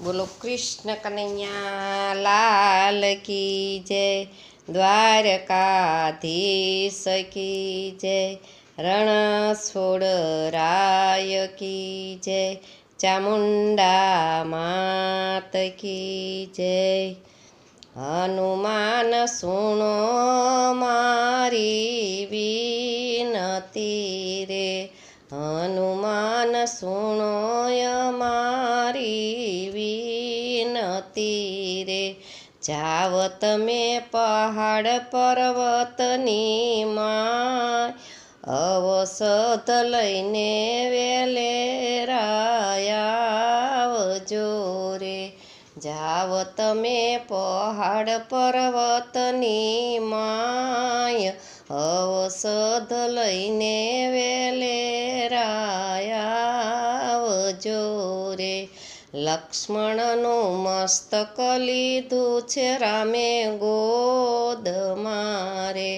બોલો કૃષ્ણ કનૈયા લાલ કી જય, દ્વારકાધીશ કી જય, રણછોડ રાય કી જય, ચામુંડા માત કી જય. હનુમાન સુણો મારી વિનતી રે, હનુમાન સુણો મારી વિનતી રે. જાવ તમે પહાડ પર્વતની માય, અવસદ લઈને વેલેરાયા આવજો રે. જાવ તમે પહાડ પર્વતની માય, અવસદ લઈને વેલેરાયા આવજો રે. લક્ષ્મણનું મસ્તક લીધું છે રામે ગોદ મારે,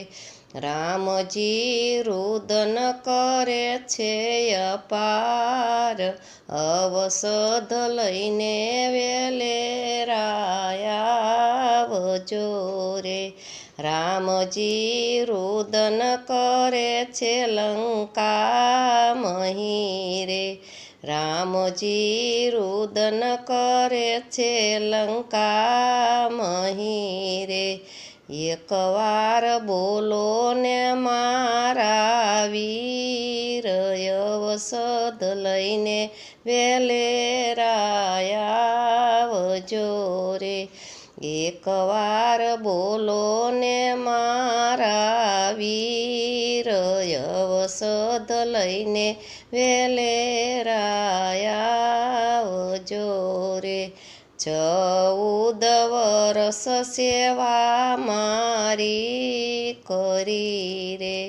રામજી રુદન કરે છે અપાર, અવસદ લઈને વેલેરાયા આવજો રે. રામજી રુદન કરે છે લંકા મહી રે, રામજી રુદન કરે છે લંકા મહી રે. એકવાર બોલો ને મારા વીર, અવસદ લઈને વેલેરાયા આવજો રે. એકવાર બોલો ને મારા વીર, અવસદ લઈને વેલેરાયા આવજો રે. 14 વરસ સેવા મારી કરી રે,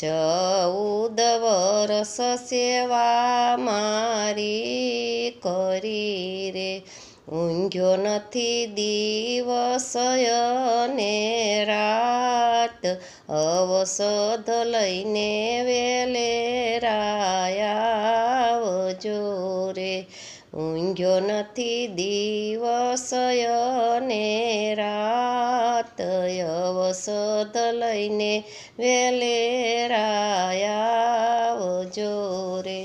14 વરસ સેવા મારી કરી રે. ઊંઘ્યો નથી દિવસ અને રાત, અવસદ લઈને વેલેરાયા આવજો રે. ઊંઘ્યો નથી દિવસ અને રાત, અવસદ લઈને વેલેરાયા આવજો રે.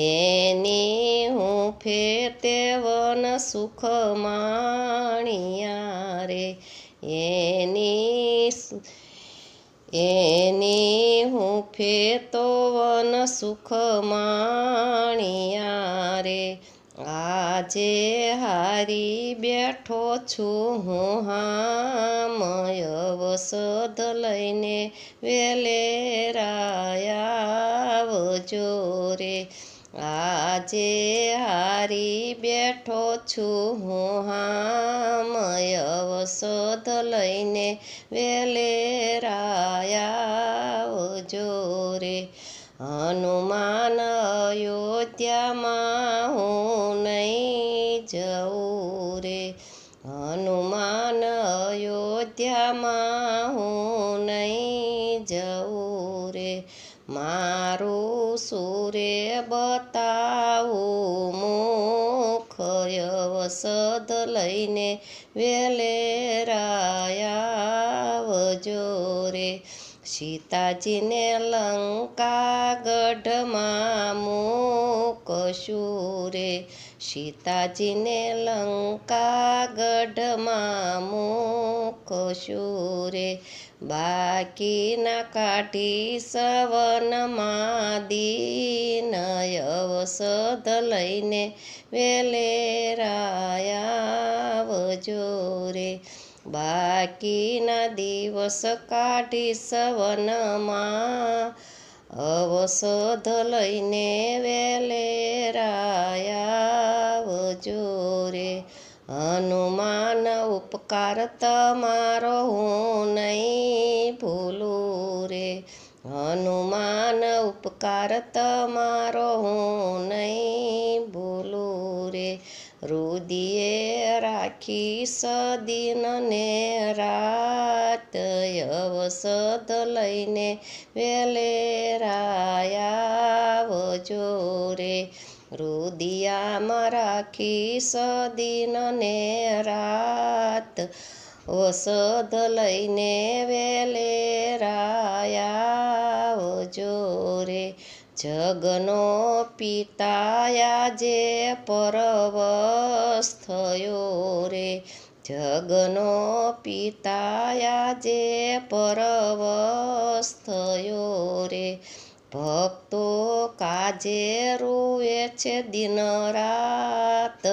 એની હું ફેતે વન સુખ માણિયા રે, એની હું ફેતો વન સુખ માણિયા રે. આજે હારી બેઠો છું હું હામ, અવસદ લઈને વેલેરાયા આવજો રે. આજે હારી બેઠો છું હું હામ, અવસદ લઈને વેલેરાયા આવજો રે. હનુમાન અયોધ્યામાં હું નહીં જઉં રે, હનુમાન અયોધ્યામાં હું નહીં જઉં રે. મારું સુરે બતાવું મુખ, અવસદ લઈને વેલેરાયા આવજો રે. સીતાજીને લંકા ગઢમાં મૂકશું રે, સીતાજીને લંકા ગઢમાં મૂકશું રે. બાકીના કાઢી સવનમાં દીન, અવસદ લઈને વેલેરાયા આવજો રે. બાકીના દિવસ કાઢી સવનમાં, અવસદ લઈને વેલેરાયા આવજો રે. હનુમાન ઉપકાર તમારો હું નહીં ભૂલું રે, હનુમાન ઉપકાર તમારો હું નહીં ભૂલું રે. રુદિયે રાખી સદીન ને રાત, અવસદ લઈને વેલેરાયા આવજો રે. રુદિયામાં રાખી સદીન ને રાત વસદ લઈને વેલેરાયા આવજો રે જગનો પિતાયા જે પરવશ થયો રે જગનો પિતાયા જે પરવશ થયો રે ભક્તો કાજે રોવે છે દિન રાત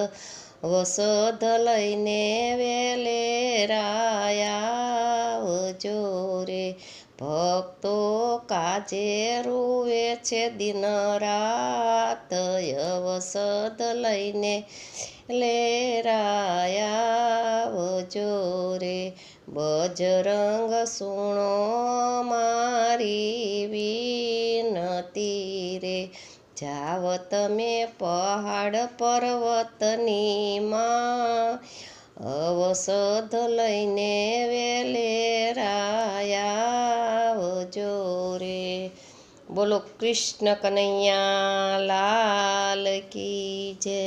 વસદ લઈને વેલેરાયા આવજો રે ભક્તો કાજે રોવે છે દિન રાત વસદ લઈને લેરાયા આવજો રે બજરંગ સુણો મારી વિનતી રે જાવ તમે પહાડ પર્વતની માં અવસદ લઈને વેલેરાયા આવજો રે બોલો કૃષ્ણ કનૈયા લાલ કી જય।